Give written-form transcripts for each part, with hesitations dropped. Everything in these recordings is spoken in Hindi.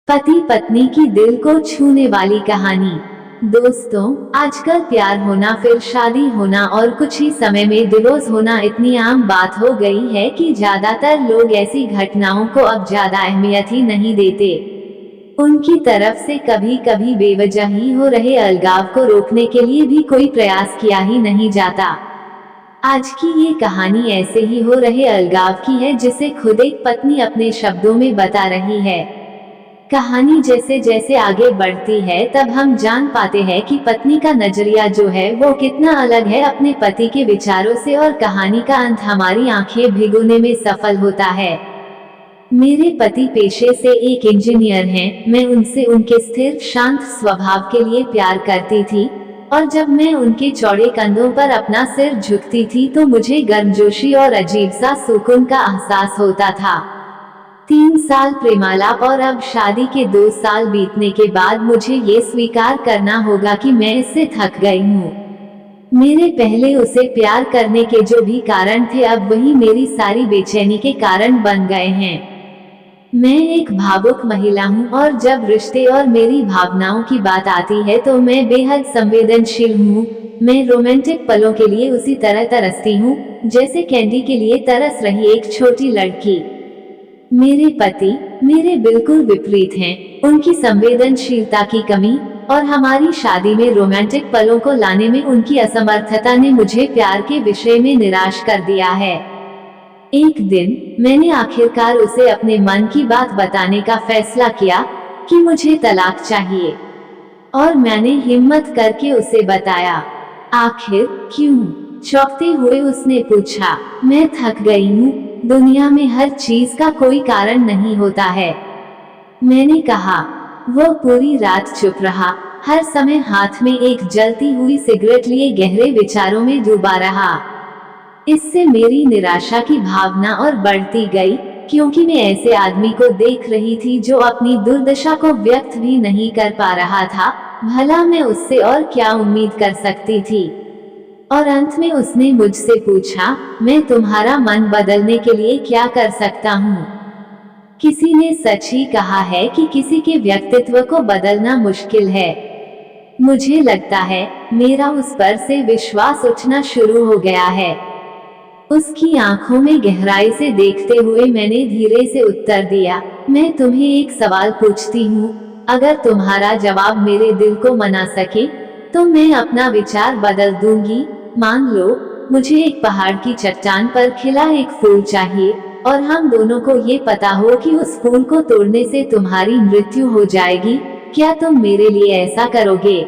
पति पत्नी की दिल को छूने वाली कहानी। दोस्तों, आजकल प्यार होना, फिर शादी होना और कुछ ही समय में डिवोर्स होना इतनी आम बात हो गई है कि ज्यादातर लोग ऐसी घटनाओं को अब ज्यादा अहमियत ही नहीं देते। उनकी तरफ से कभी कभी बेवजह ही हो रहे अलगाव को रोकने के लिए भी कोई प्रयास किया ही नहीं जाता। आज की ये कहानी ऐसे ही हो रहे अलगाव की है, जिसे खुद एक पत्नी अपने शब्दों में बता रही है। कहानी जैसे जैसे आगे बढ़ती है, तब हम जान पाते हैं कि पत्नी का नजरिया जो है वो कितना अलग है अपने पति के विचारों से, और कहानी का अंत हमारी आंखें भिगोने में सफल होता है। मेरे पति पेशे से एक इंजीनियर हैं। मैं उनसे उनके स्थिर शांत स्वभाव के लिए प्यार करती थी, और जब मैं उनके चौड़े कंधों पर अपना सिर झुकती थी तो मुझे गर्मजोशी और अजीब सा सुकून का एहसास होता था। 3 साल प्रेमालाप और अब शादी के 2 साल बीतने के बाद मुझे ये स्वीकार करना होगा कि मैं इससे थक गई हूँ। मेरे पहले उसे प्यार करने के जो भी कारण थे, अब वही मेरी सारी बेचैनी के कारण बन गए हैं। मैं एक भावुक महिला हूँ, और जब रिश्ते और मेरी भावनाओं की बात आती है तो मैं बेहद संवेदनशील हूँ। मैं रोमांटिक पलों के लिए उसी तरह तरसती हूँ जैसे कैंडी के लिए तरस रही एक छोटी लड़की। मेरे पति मेरे बिल्कुल विपरीत हैं। उनकी संवेदनशीलता की कमी और हमारी शादी में रोमांटिक पलों को लाने में उनकी असमर्थता ने मुझे प्यार के विषय में निराश कर दिया है। एक दिन मैंने आखिरकार उसे अपने मन की बात बताने का फैसला किया कि मुझे तलाक चाहिए, और मैंने हिम्मत करके उसे बताया। आखिर क्यों? चौंकते हुए उसने पूछा। मैं थक गई हूँ। दुनिया में हर चीज का कोई कारण नहीं होता है, मैंने कहा। वो पूरी रात चुप रहा, हर समय हाथ में एक जलती हुई सिगरेट लिए गहरे विचारों में डूबा रहा। इससे मेरी निराशा की भावना और बढ़ती गई, क्योंकि मैं ऐसे आदमी को देख रही थी जो अपनी दुर्दशा को व्यक्त भी नहीं कर पा रहा था। भला मैं उससे और क्या उम्मीद कर सकती थी? और अंत में उसने मुझसे पूछा, मैं तुम्हारा मन बदलने के लिए क्या कर सकता हूँ? किसी ने सच ही कहा है कि किसी के व्यक्तित्व को बदलना मुश्किल है। मुझे लगता है मेरा उस पर से विश्वास उठना शुरू हो गया है। उसकी आंखों में गहराई से देखते हुए मैंने धीरे से उत्तर दिया, मैं तुम्हें एक सवाल पूछती हूँ। अगर तुम्हारा जवाब मेरे दिल को मना सके तो मैं अपना विचार बदल दूंगी। मान लो मुझे एक पहाड़ की चट्टान पर खिला एक फूल चाहिए, और हम दोनों को ये पता हो कि उस फूल को तोड़ने से तुम्हारी मृत्यु हो जाएगी। क्या तुम मेरे लिए ऐसा करोगे?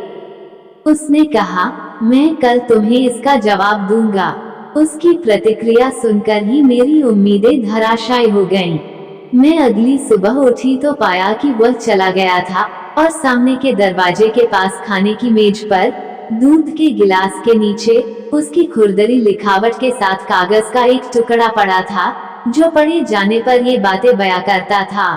उसने कहा, मैं कल तुम्हें इसका जवाब दूंगा। उसकी प्रतिक्रिया सुनकर ही मेरी उम्मीदें धराशायी हो गईं। मैं अगली सुबह उठी तो पाया कि वह चला गया था, और सामने के दरवाजे के पास खाने की मेज पर दूध के गिलास के नीचे उसकी खुरदरी लिखावट के साथ कागज का एक टुकड़ा पड़ा था, जो पढ़े जाने पर ये बातें बयां करता था।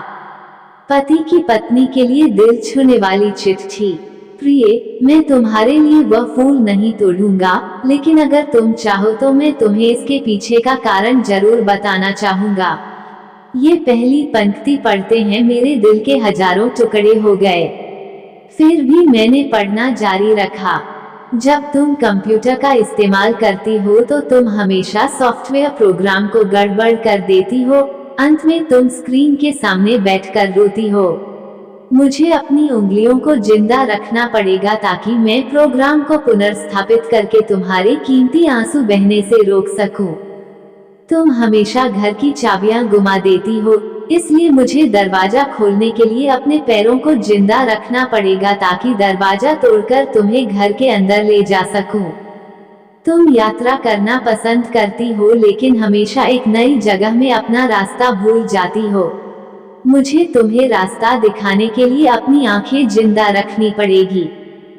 पति की पत्नी के लिए दिल छूने वाली चिट्ठी। प्रिय, मैं तुम्हारे लिए वह फूल नहीं तोड़ूंगा, लेकिन अगर तुम चाहो तो मैं तुम्हें इसके पीछे का कारण जरूर बताना चाहूंगा। ये पहली पंक्ति पढ़ते हैं मेरे दिल के हजारों टुकड़े हो गए। फिर भी मैंने पढ़ना जारी रखा। जब तुम कंप्यूटर का इस्तेमाल करती हो तो तुम हमेशा सॉफ्टवेयर प्रोग्राम को गड़बड़ कर देती हो। अंत में तुम स्क्रीन के सामने बैठकर रोती हो। मुझे अपनी उंगलियों को जिंदा रखना पड़ेगा ताकि मैं प्रोग्राम को पुनर्स्थापित करके तुम्हारे कीमती आंसू बहने से रोक सकूं। तुम हमेशा घर की चाबियां गुमा देती हो, इसलिए मुझे दरवाजा खोलने के लिए अपने पैरों को जिंदा रखना पड़ेगा ताकि दरवाजा तोड़कर तुम्हें घर के अंदर ले जा सकूं। तुम यात्रा करना पसंद करती हो, लेकिन हमेशा एक नई जगह में अपना रास्ता भूल जाती हो। मुझे तुम्हें रास्ता दिखाने के लिए अपनी आंखें जिंदा रखनी पड़ेगी।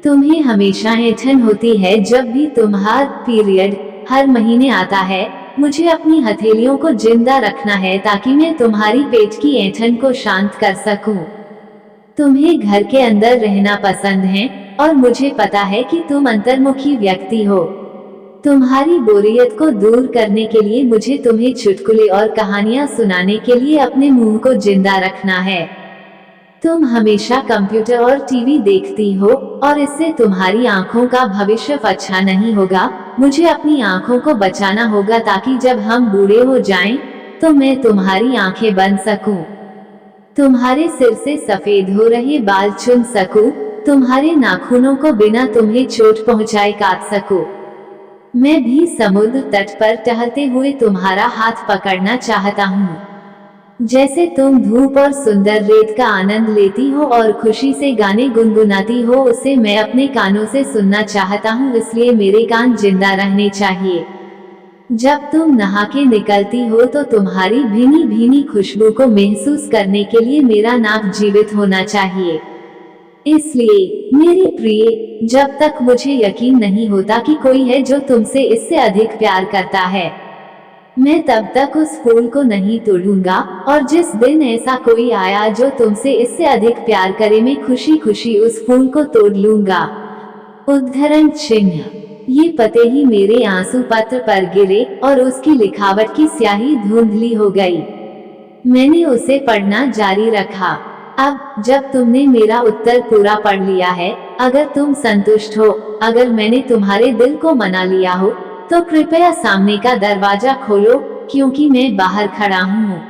तुम्हें हमेशा ऐंठन होती है जब भी तुम्हारा पीरियड हर महीने आता है। मुझे अपनी हथेलियों को जिंदा रखना है ताकि मैं तुम्हारी पेट की ऐंठन को शांत कर सकूं। तुम्हें घर के अंदर रहना पसंद है, और मुझे पता है कि तुम अंतर्मुखी व्यक्ति हो। तुम्हारी बोरियत को दूर करने के लिए मुझे तुम्हें चुटकुले और कहानियां सुनाने के लिए अपने मुंह को जिंदा रखना है। तुम हमेशा कंप्यूटर और टीवी देखती हो और इससे तुम्हारी आंखों का भविष्य अच्छा नहीं होगा। मुझे अपनी आंखों को बचाना होगा ताकि जब हम बूढ़े हो जाएं, तो मैं तुम्हारी आंखें बन सकूं, तुम्हारे सिर से सफेद हो रहे बाल चुन सकूं, तुम्हारे नाखूनों को बिना तुम्हें चोट पहुंचाए काट सकूं। मैं भी समुद्र तट पर टहलते हुए तुम्हारा हाथ पकड़ना चाहता हूँ। जैसे तुम धूप और सुंदर रेत का आनंद लेती हो और खुशी से गाने गुनगुनाती हो, उसे मैं अपने कानों से सुनना चाहता हूँ, इसलिए मेरे कान जिंदा रहने चाहिए। जब तुम नहा के निकलती हो तो तुम्हारी भीनी भीनी खुशबू को महसूस करने के लिए मेरा नाक जीवित होना चाहिए। इसलिए मेरी प्रिय, जब तक मुझे यकीन नहीं होता कि कोई है जो तुमसे इससे अधिक प्यार करता है, मैं तब तक उस फूल को नहीं तोड़ूंगा। और जिस दिन ऐसा कोई आया जो तुमसे इससे अधिक प्यार करे, मैं खुशी खुशी उस फूल को तोड़ लूंगा। उद्धरण चिन्ह। ये पते ही मेरे आंसू पत्र पर गिरे और उसकी लिखावट की स्याही धुंधली हो गई। मैंने उसे पढ़ना जारी रखा। अब जब तुमने मेरा उत्तर पूरा पढ़ लिया है, अगर तुम संतुष्ट हो, अगर मैंने तुम्हारे दिल को मना लिया हो, तो कृपया सामने का दरवाजा खोलो, क्योंकि मैं बाहर खड़ा हूँ,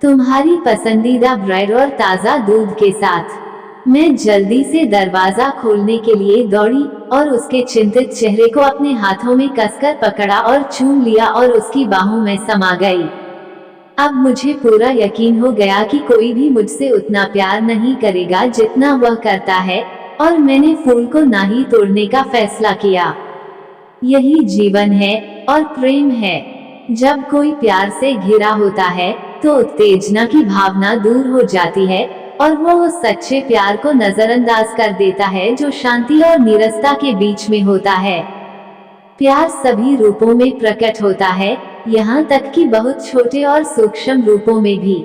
तुम्हारी पसंदीदा ब्रेड और ताज़ा दूध के साथ। मैं जल्दी से दरवाजा खोलने के लिए दौड़ी और उसके चिंतित चेहरे को अपने हाथों में कसकर पकड़ा और चूम लिया और उसकी बाहों में समा गई। अब मुझे पूरा यकीन हो गया कि कोई भी मुझसे उतना प्यार नहीं करेगा जितना वह करता है, और मैंने फूल को ना ही तोड़ने का फैसला किया। यही जीवन है और प्रेम है। जब कोई प्यार से घिरा होता है तो उत्तेजना की भावना दूर हो जाती है और वो उस सच्चे प्यार को नजरअंदाज कर देता है जो शांति और नीरसता के बीच में होता है। प्यार सभी रूपों में प्रकट होता है, यहाँ तक कि बहुत छोटे और सूक्ष्म रूपों में भी।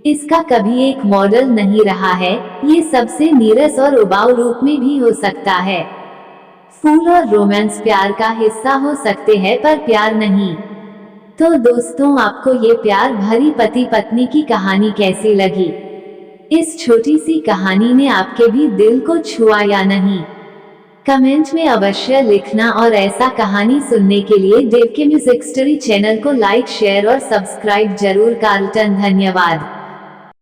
इसका कभी एक मॉडल नहीं रहा है, ये सबसे नीरस और उबाऊ रूप में भी हो सकता है। फूल और रोमांस प्यार का हिस्सा हो सकते हैं पर प्यार नहीं। तो दोस्तों, आपको ये प्यार भरी पति पत्नी की कहानी कैसी लगी? इस छोटी सी कहानी ने आपके भी दिल को छुआ या नहीं? कमेंट में अवश्य लिखना और ऐसा कहानी सुनने के लिए देव के म्यूजिक स्टोरी चैनल को लाइक, शेयर और सब्सक्राइब जरूर। कार्लटन, धन्यवाद।